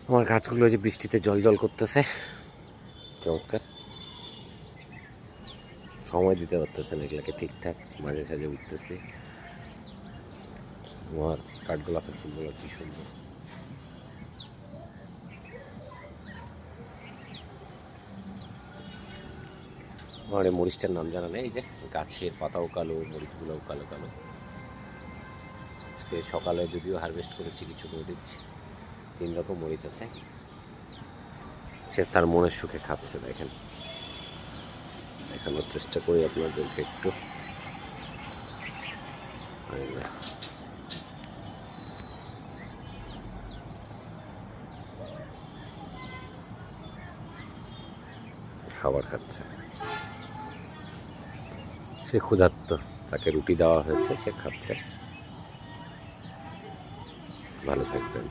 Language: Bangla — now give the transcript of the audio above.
আমার গাছগুলো যে বৃষ্টিতে জল জল করতেছে, চমৎকার। সময় দিতে পারতেছে না এগুলোকে ঠিকঠাক, মাঝে সাঝে উঠতেছে। আমার কাঠগোলাপের ফুলগুলো কি সুন্দর। আমার এই মরিচটার নাম জানা নেই, এই যে গাছের পাতাও কালো, মরিচগুলোও কালো কালো। আজকে সকালে যদিও হারভেস্ট করেছি কিছু মরিচ, 3 রকম মরিচ আছে। সে তার মনের সুখে খাচ্ছে, দেখেন। দেখানোর চেষ্টা করি আপনাদেরকে একটু। খাবার খাচ্ছে, সে ক্ষুধার্ত, তাকে রুটি দেওয়া হয়েছে, সে খাচ্ছে। ভালো থাকবেন।